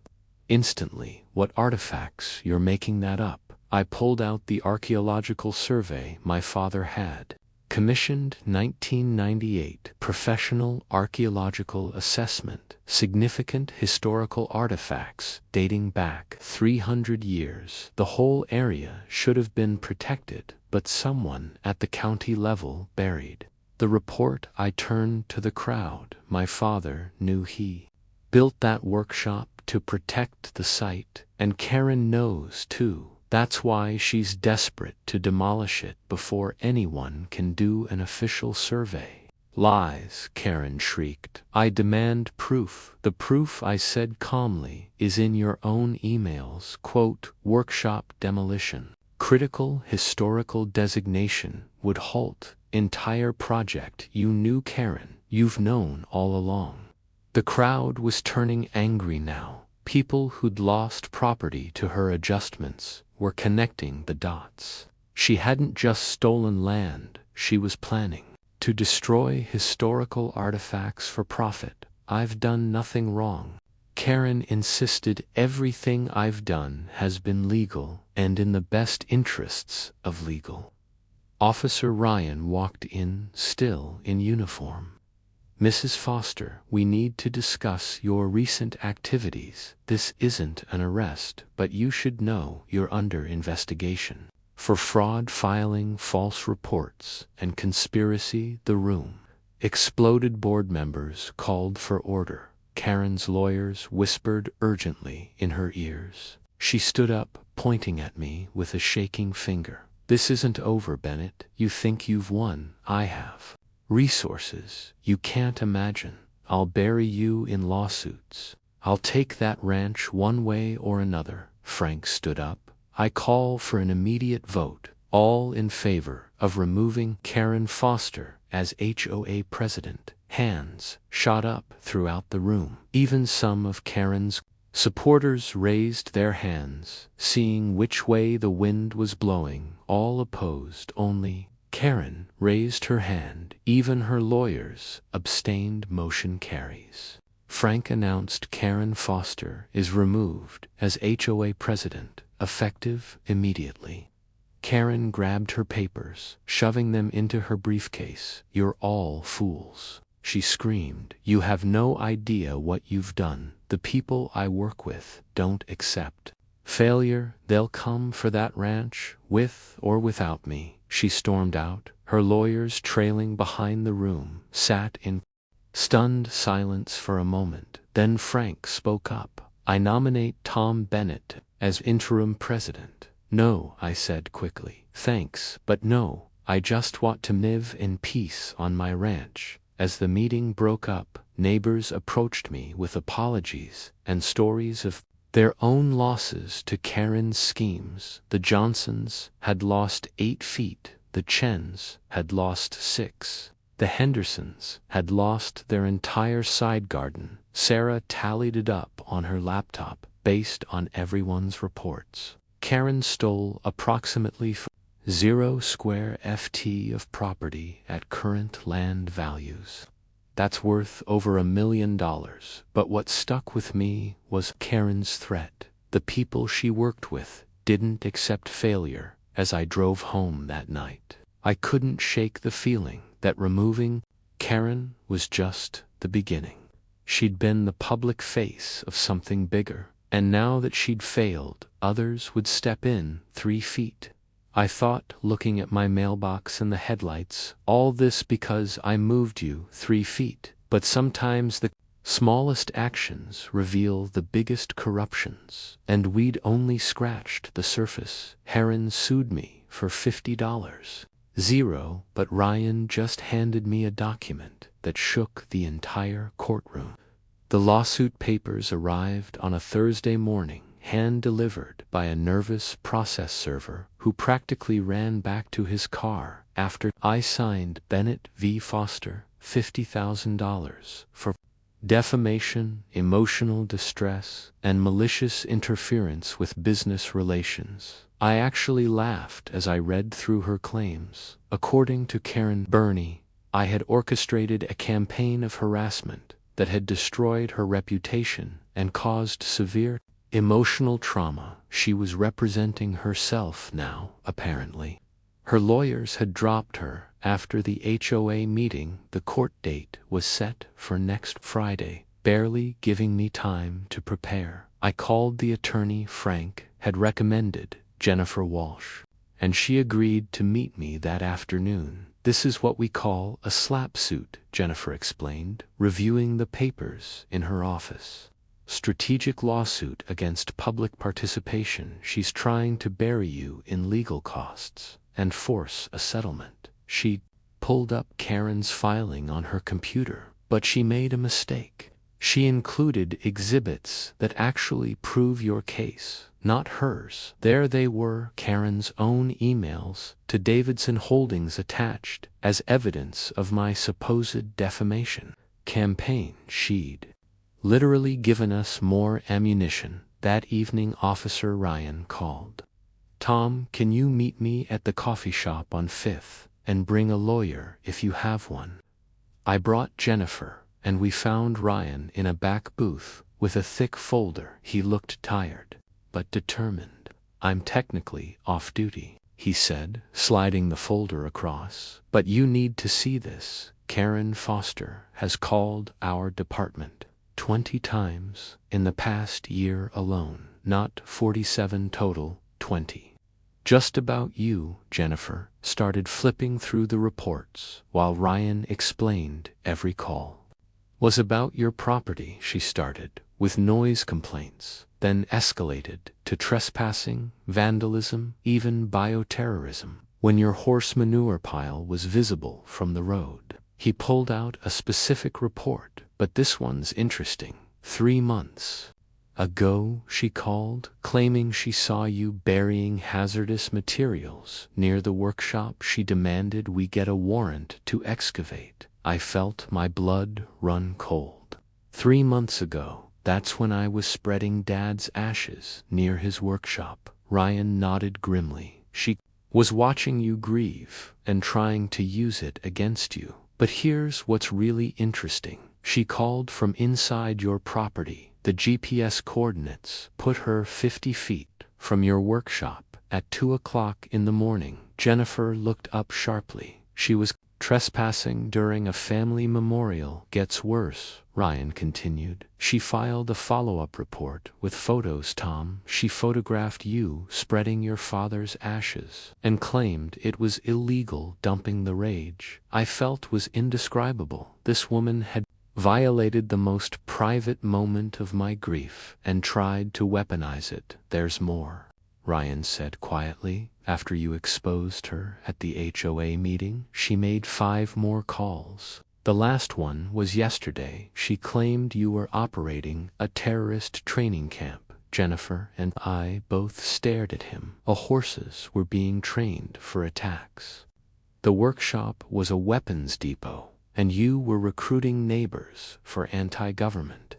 instantly. What artifacts? You're making that up. I pulled out the archaeological survey my father had commissioned. 1998 professional archaeological assessment. Significant historical artifacts dating back 300 years. The whole area should have been protected, but someone at the county level buried the report. I turned to the crowd. My father knew he built that workshop to protect the site, and Karen knows too. That's why she's desperate to demolish it before anyone can do an official survey. Lies, Karen shrieked. I demand proof. The proof, I said calmly, is in your own emails. Quote, workshop demolition. Critical historical designation would halt entire project. You knew, Karen. You've known all along. The crowd was turning angry now. People who'd lost property to her adjustments were connecting the dots. She hadn't just stolen land, she was planning to destroy historical artifacts for profit. I've done nothing wrong. Karen insisted. Everything I've done has been legal and in the best interests of legal. Officer Ryan walked in, still in uniform. Mrs. Foster, we need to discuss your recent activities. This isn't an arrest, but you should know you're under investigation for fraud, filing false reports, and conspiracy. The room exploded. Board members called for order. Karen's lawyers whispered urgently in her ears. She stood up, pointing at me with a shaking finger. This isn't over, Bennett. You think you've won. I have resources you can't imagine. I'll bury you in lawsuits. I'll take that ranch one way or another. Frank stood up. I call for an immediate vote. All in favor of removing Karen Foster as HOA president. Hands shot up throughout the room. Even some of Karen's supporters raised their hands, seeing which way the wind was blowing. All opposed. Only Karen raised her hand. Even her lawyers abstained. Motion carries. Frank announced Karen Foster is removed as HOA president, effective immediately. Karen grabbed her papers, shoving them into her briefcase. You're all fools, she screamed. You have no idea what you've done. The people I work with don't accept failure. They'll come for that ranch, with or without me. She stormed out, Her lawyers, trailing behind the room, sat in stunned silence for a moment. Then Frank spoke up. "I nominate Tom Bennett as interim president." "No," I said quickly. "Thanks, but no. I just want to live in peace on my ranch." As the meeting broke up, neighbors approached me with apologies and stories of their own losses to Karen's schemes. The Johnsons had lost 8 feet, the Chens had lost 6. The Hendersons had lost their entire side garden. Sarah tallied it up on her laptop based on everyone's reports. Karen stole approximately 0 square ft of property at current land values. That's worth over $1 million. But what stuck with me was Karen's threat. The people she worked with didn't accept failure. As I drove home that night, I couldn't shake the feeling that removing Karen was just the beginning. She'd been the public face of something bigger, and now that she'd failed, others would step in 3 feet. I thought, looking at my mailbox and the headlights, all this because I moved you 3 feet. But sometimes the smallest actions reveal the biggest corruptions, and we'd only scratched the surface. Heron sued me for $50. 0, but Ryan just handed me a document that shook the entire courtroom. The lawsuit papers arrived on a Thursday morning, hand-delivered by a nervous process server who practically ran back to his car after I signed Bennett v. Foster, $50,000 for defamation, emotional distress, and malicious interference with business relations. I actually laughed as I read through her claims. According to Karen Burney, I had orchestrated a campaign of harassment that had destroyed her reputation and caused severe emotional trauma. She was representing herself now, apparently. Her lawyers had dropped her after the HOA meeting. The court date was set for next Friday, barely giving me time to prepare. I called the attorney Frank had recommended, Jennifer Walsh, and she agreed to meet me that afternoon. "This is what we call a slap suit," Jennifer explained, reviewing the papers in her office. "Strategic lawsuit against public participation. She's trying to bury you in legal costs and force a settlement." She pulled up Karen's filing on her computer, but she made a mistake. She included exhibits that actually prove your case, not hers. There they were, Karen's own emails to Davidson Holdings attached as evidence of my supposed defamation campaign. She'd literally given us more ammunition. That evening, Officer Ryan called. "Tom, can you meet me at the coffee shop on 5th and bring a lawyer if you have one?" I brought Jennifer, and we found Ryan in a back booth with a thick folder. He looked tired, but determined. "I'm technically off duty," he said, sliding the folder across. "But you need to see this. Karen Foster has called our department 20 times in the past year alone. Not 47 total, 20. Just about you." Jennifer started flipping through the reports while Ryan explained every call was about your property. She started with noise complaints, then escalated to trespassing, vandalism, even bioterrorism, when your horse manure pile was visible from the road. He pulled out a specific report. "But this one's interesting. 3 months ago," she called, claiming she saw you burying hazardous materials near the workshop. She demanded we get a warrant to excavate. I felt my blood run cold. 3 months ago, that's when I was spreading Dad's ashes near his workshop. Ryan nodded grimly. "She was watching you grieve and trying to use it against you. But here's what's really interesting. She called from inside your property. The GPS coordinates put her 50 feet from your workshop at 2 o'clock in the morning." Jennifer looked up sharply. She was Trespassing during a family memorial gets worse, Ryan continued. She filed a follow-up report with photos, Tom. She photographed you spreading your father's ashes and claimed it was illegal dumping the rage I felt was indescribable. This woman had violated the most private moment of my grief and tried to weaponize it. There's more, Ryan said quietly. After you exposed her at the HOA meeting, she made 5 more calls. The last one was yesterday. She claimed you were operating a terrorist training camp. Jennifer and I both stared at him. Our horses were being trained for attacks. The workshop was a weapons depot, and you were recruiting neighbors for anti-government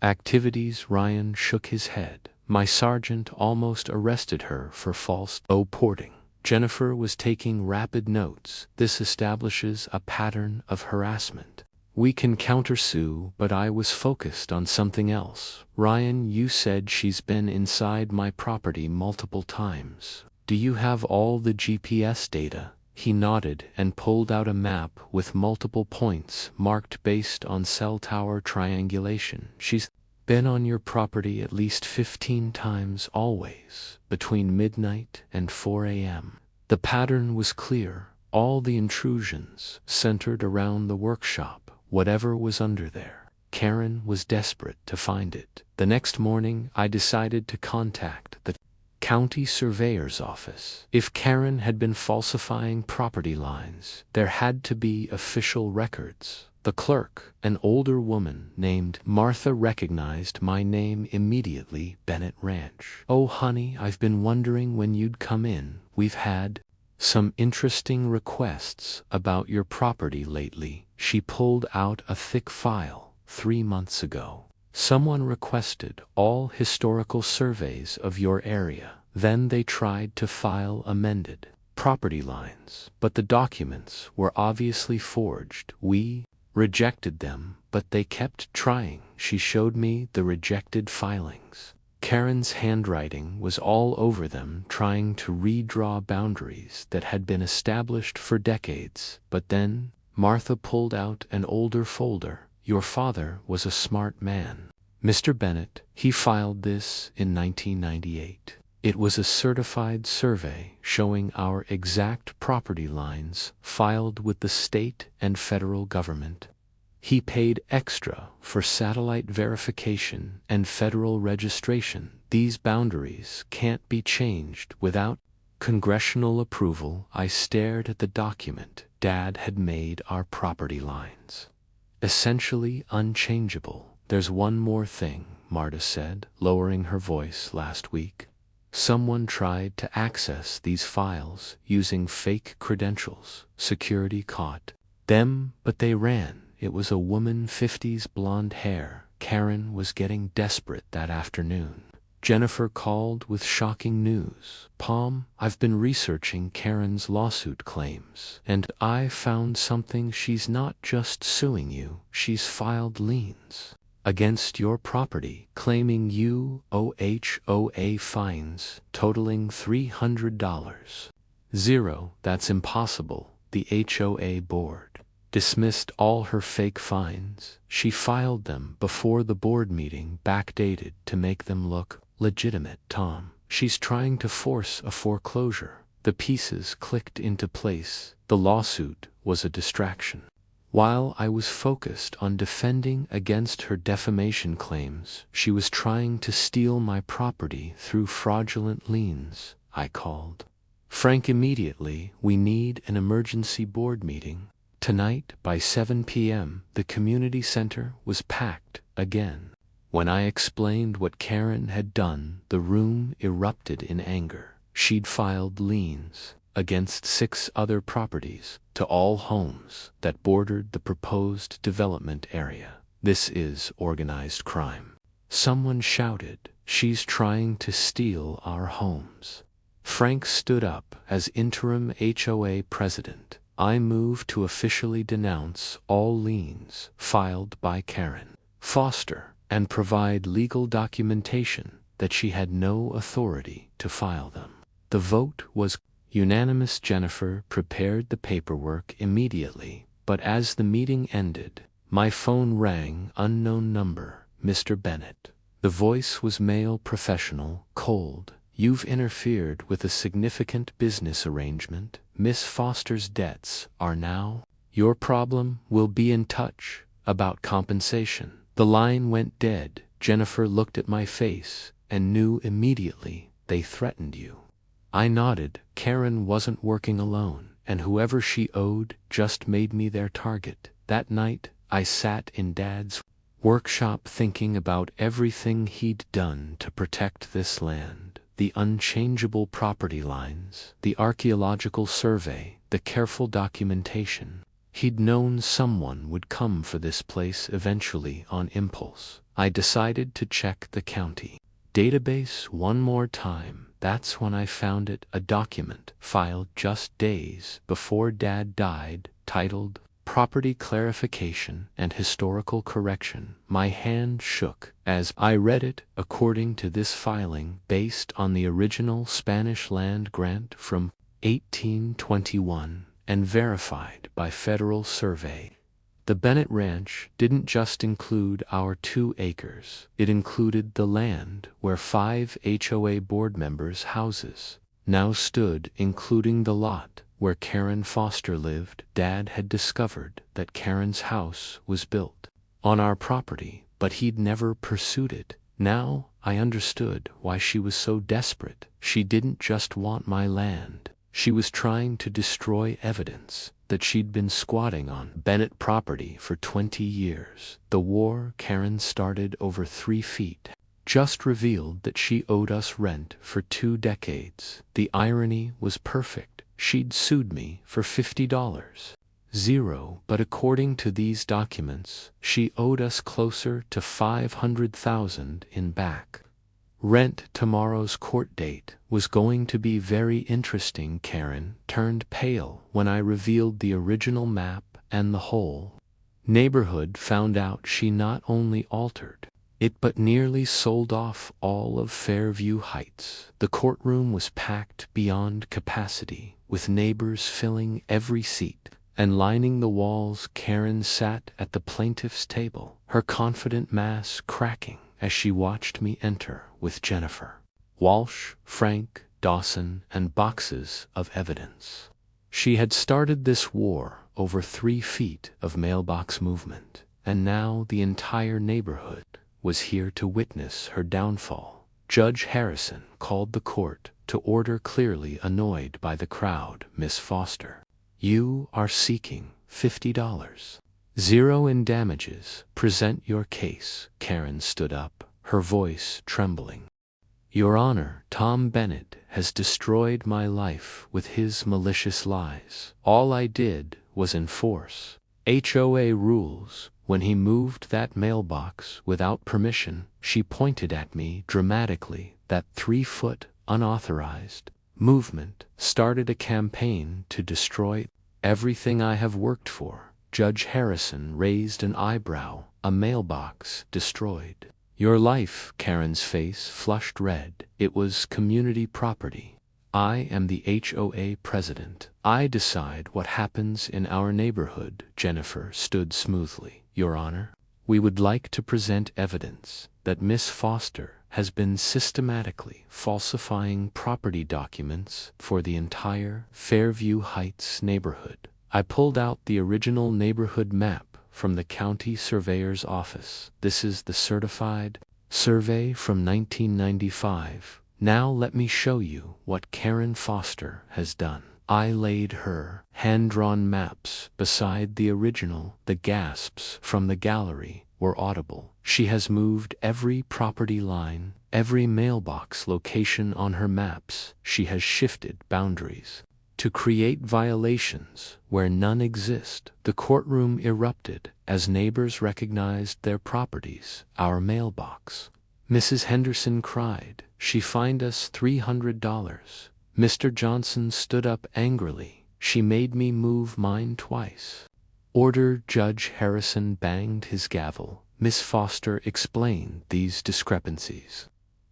activities. Ryan shook his head. My sergeant almost arrested her for false reporting. Jennifer was taking rapid notes. This establishes a pattern of harassment. We can countersue, but I was focused on something else. Ryan, you said she's been inside my property multiple times. Do you have all the GPS data? He nodded and pulled out a map with multiple points marked based on cell tower triangulation. She's been on your property at least 15 times, always between midnight and 4 a.m. The pattern was clear. All the intrusions centered around the workshop, whatever was under there. Karen was desperate to find it. The next morning, I decided to contact the county surveyor's office. If Karen had been falsifying property lines, there had to be official records. The clerk, an older woman named Martha, recognized my name immediately. Bennett Ranch. Oh honey, I've been wondering when you'd come in. We've had some interesting requests about your property lately. She pulled out a thick file. 3 months ago, someone requested all historical surveys of your area. Then they tried to file amended property lines, but the documents were obviously forged. We rejected them, but they kept trying. She showed me the rejected filings. Karen's handwriting was all over them, trying to redraw boundaries that had been established for decades. But then Martha pulled out an older folder. Your father was a smart man, Mr. Bennett. He filed this in 1998. It was a certified survey showing our exact property lines, filed with the state and federal government. He paid extra for satellite verification and federal registration. These boundaries can't be changed without congressional approval. I stared at the document. Dad had made our property lines essentially unchangeable. There's one more thing, Marta said, lowering her voice. Last week, someone tried to access these files using fake credentials. Security caught them, but they ran. It was a woman, 50s, blonde hair. Karen was getting desperate that afternoon. Jennifer called with shocking news. Palm, I've been researching Karen's lawsuit claims, and I found something. She's not just suing you, she's filed liens against your property, claiming you owe HOA fines totaling $300. That's impossible. The HOA board dismissed all her fake fines. She filed them before the board meeting, backdated to make them look legitimate. Tom, she's trying to force a foreclosure. The pieces clicked into place. The lawsuit was a distraction. While I was focused on defending against her defamation claims, she was trying to steal my property through fraudulent liens. I called Frank immediately. We need an emergency board meeting tonight by 7 p.m. The community center was packed again. When I explained what Karen had done, the room erupted in anger. She'd filed liens against 6 other properties to all homes that bordered the proposed development area. This is organized crime. Someone shouted, she's trying to steal our homes. Frank stood up as interim HOA president. I move to officially denounce all liens filed by Karen Foster and provide legal documentation that she had no authority to file them. The vote was Unanimous. Jennifer prepared the paperwork immediately, but as the meeting ended, my phone rang. Unknown number, Mr. Bennett. The voice was male, professional, cold. You've interfered with a significant business arrangement. Miss Foster's debts are now your problem. We'll be in touch about compensation. The line went dead. Jennifer looked at my face and knew immediately. They threatened you. I nodded. Karen wasn't working alone, and whoever she owed just made me their target. That night, I sat in Dad's workshop thinking about everything he'd done to protect this land. The unchangeable property lines, the archaeological survey, the careful documentation. He'd known someone would come for this place eventually. On impulse, I decided to check the county database one more time. That's when I found it, a document filed just days before Dad died, titled Property Clarification and Historical Correction. My hand shook as I read it. According to this filing, based on the original Spanish land grant from 1821 and verified by federal survey, the Bennett Ranch didn't just include our 2 acres. It included the land where 5 HOA board members' houses now stood, including the lot where Karen Foster lived. Dad had discovered that Karen's house was built on our property, but he'd never pursued it. Now I understood why she was so desperate. She didn't just want my land. She was trying to destroy evidence that she'd been squatting on Bennett property for 20 years. The war Karen started over 3 feet just revealed that she owed us rent for 2 decades. The irony was perfect. She'd sued me for $50. Zero, but according to these documents, she owed us closer to $500,000 in back rent. Tomorrow's court date was going to be very interesting. Karen turned pale when I revealed the original map, and the whole neighborhood found out. She not only altered it but nearly sold off all of Fairview Heights. The courtroom was packed beyond capacity, with neighbors filling every seat and lining the walls. Karen sat at the plaintiff's table, her confident mask cracking as she watched me enter with Jennifer, Walsh, Frank, Dawson, and boxes of evidence. She had started this war over 3 feet of mailbox movement, and now the entire neighborhood was here to witness her downfall. Judge Harrison called the court to order, clearly annoyed by the crowd. Miss Foster, you are seeking $50. Zero in damages. Present your case. Karen stood up, her voice trembling. Your Honor, Tom Bennett has destroyed my life with his malicious lies. All I did was enforce HOA rules. When he moved that mailbox without permission, she pointed at me dramatically. That 3-foot, unauthorized movement started a campaign to destroy everything I have worked for. Judge Harrison raised an eyebrow. A mailbox destroyed your life. Karen's face flushed red. It was community property. I am the HOA president. I decide what happens in our neighborhood. Jennifer stood smoothly. Your Honor, we would like to present evidence that Miss Foster has been systematically falsifying property documents for the entire Fairview Heights neighborhood. I pulled out the original neighborhood map from the county surveyor's office. This is the certified survey from 1995. Now let me show you what Karen Foster has done. I laid her hand-drawn maps beside the original. The gasps from the gallery were audible. She has moved every property line, every mailbox location on her maps. She has shifted boundaries to create violations where none exist. The courtroom erupted as neighbors recognized their properties. Our mailbox. Mrs. Henderson cried. She fined us $300. Mr. Johnson stood up angrily. She made me move mine twice. Order. Judge Harrison banged his gavel. Miss Foster explained these discrepancies.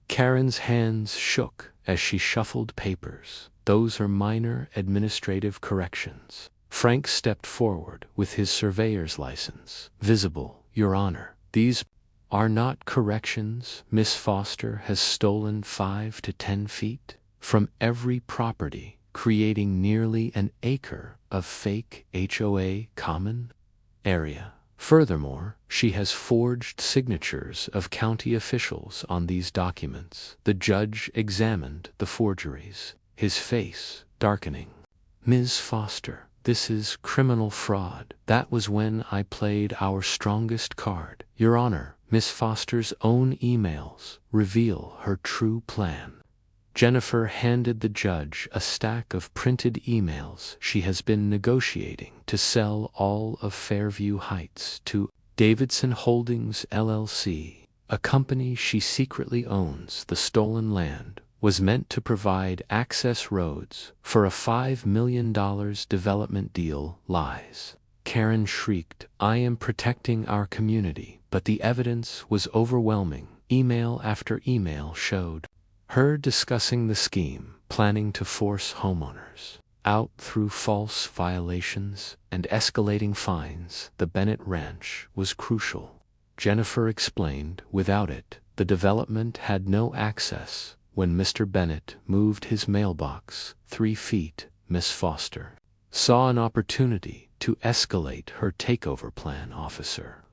Karen's hands shook as she shuffled papers. those are minor administrative corrections. Frank stepped forward with his surveyor's license. Visible, Your Honor. These are not corrections. Miss Foster has stolen 5 to 10 feet from every property, creating nearly an acre of fake HOA common area. Furthermore, she has forged signatures of county officials on these documents. The judge examined the forgeries, his face darkening. Ms. Foster, this is criminal fraud. That was when I played our strongest card. Your Honor, Miss Foster's own emails reveal her true plan. Jennifer handed the judge a stack of printed emails she has been negotiating to sell all of Fairview Heights to Davidson Holdings LLC, a company she secretly owns. The stolen land was meant to provide access roads for a $5 million development deal. Lies. Karen shrieked, I am protecting our community, but the evidence was overwhelming. Email after email showed her discussing the scheme, planning to force homeowners out through false violations and escalating fines. The Bennett Ranch was crucial. Jennifer explained, without it, the development had no access. When Mr. Bennett moved his mailbox 3 feet, Miss Foster saw an opportunity to escalate her takeover plan. Officer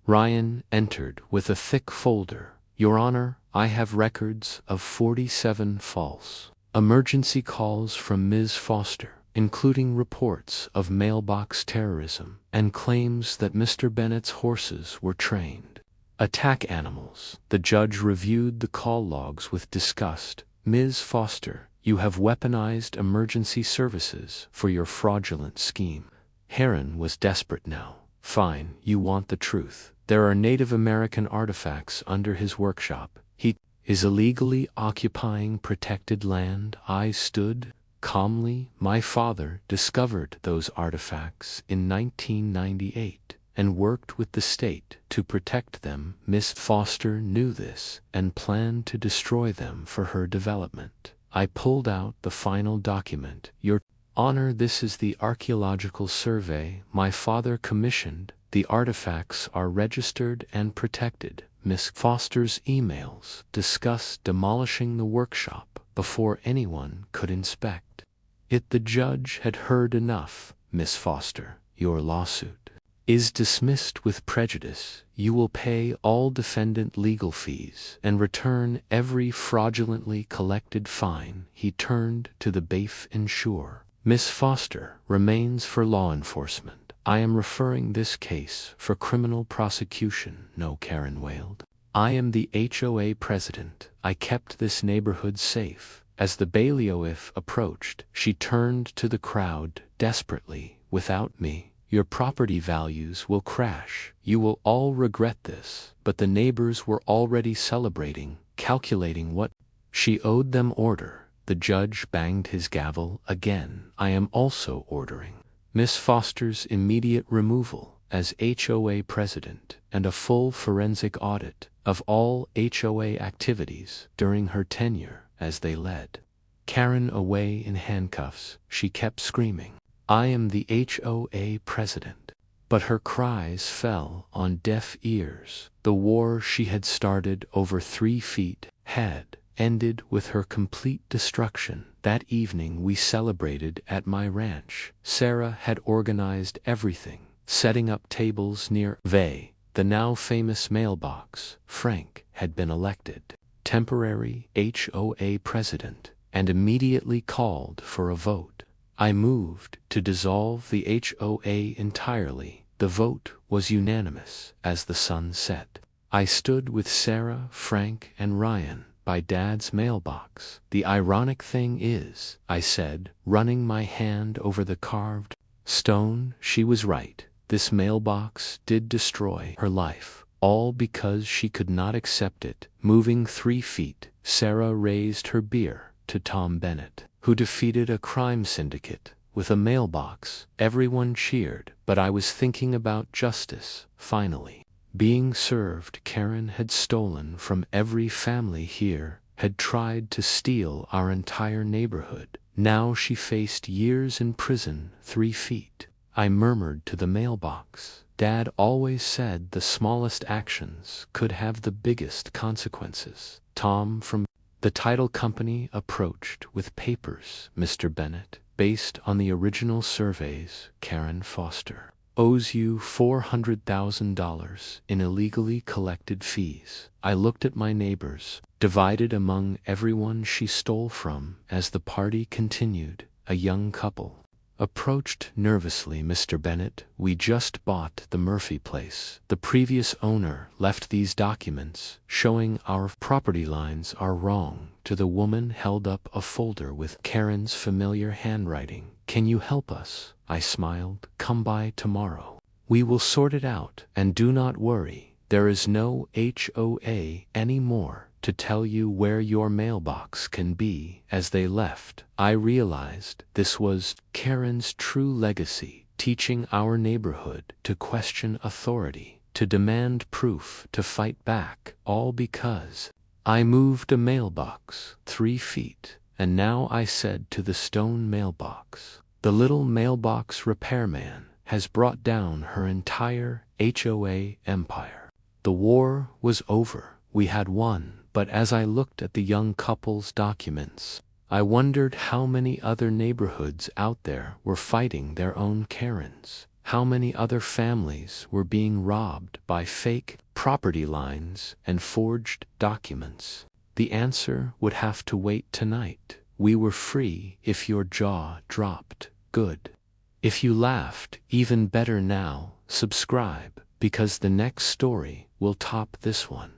Ryan entered with a thick folder. Your Honor, I have records of 47 false emergency calls from Ms. Foster, including reports of mailbox terrorism and claims that Mr. Bennett's horses were trained attack animals. The judge reviewed the call logs with disgust. Ms. Foster, you have weaponized emergency services for your fraudulent scheme. Heron was desperate now. Fine, you want the truth. There are Native American artifacts under his workshop. He is illegally occupying protected land. I stood calmly. My father discovered those artifacts in 1998 and worked with the state to protect them. Miss Foster knew this and planned to destroy them for her development. I pulled out the final document. Your Honor, this is the archaeological survey my father commissioned. The artifacts are registered and protected. Miss Foster's emails discuss demolishing the workshop before anyone could inspect it. The judge had heard enough. Miss Foster, your lawsuit is dismissed with prejudice. You will pay all defendant legal fees and return every fraudulently collected fine. He turned to the bailiff. Ensure Miss Foster remains for law enforcement. I am referring this case for criminal prosecution. No, Karen wailed. I am the HOA president. I kept this neighborhood safe. As the bailiff approached, she turned to the crowd desperately. Without me, your property values will crash. You will all regret this. But the neighbors were already celebrating, calculating what she owed them. Order. The judge banged his gavel again. I am also ordering Miss Foster's immediate removal as HOA president and a full forensic audit of all HOA activities during her tenure as they led Karen away in handcuffs. She kept screaming, I am the HOA president. But her cries fell on deaf ears. The war she had started over 3 feet had ended with her complete destruction. That evening we celebrated at my ranch. Sarah had organized everything, setting up tables near the now famous mailbox. Frank had been elected temporary HOA president and immediately called for a vote. I moved to dissolve the HOA entirely. The vote was unanimous. As the sun set, I stood with Sarah, Frank, and Ryan by Dad's mailbox. The ironic thing is, I said, running my hand over the carved stone, she was right. This mailbox did destroy her life, all because she could not accept it. Moving 3 feet, Sarah raised her beer to Tom Bennett, who defeated a crime syndicate with a mailbox. Everyone cheered, but I was thinking about justice, finally being served. Karen had stolen from every family here, had tried to steal our entire neighborhood. Now she faced years in prison, 3 feet. I murmured to the mailbox. Dad always said the smallest actions could have the biggest consequences. Tom from the title company approached with papers, Mr. Bennett. Based on the original surveys, Karen Foster owes you $400,000 in illegally collected fees. I looked at my neighbors, divided among everyone she stole from. As the party continued, a young couple approached nervously. Mr. Bennett, we just bought the Murphy place. The previous owner left these documents showing our property lines are wrong. To the woman held up a folder with Karen's familiar handwriting. Can you help us? I smiled. Come by tomorrow. We will sort it out. And do not worry, there is no HOA anymore to tell you where your mailbox can be. As they left, I realized this was Karen's true legacy, teaching our neighborhood to question authority, to demand proof, to fight back, all because I moved a mailbox 3 feet. And now I said to the stone mailbox, the little mailbox repairman has brought down her entire HOA empire. The war was over. We had won. But as I looked at the young couple's documents, I wondered how many other neighborhoods out there were fighting their own Karens. How many other families were being robbed by fake property lines and forged documents? The answer would have to wait tonight. We were free. If your jaw dropped, good. If you laughed, even better. Now, subscribe, because the next story will top this one.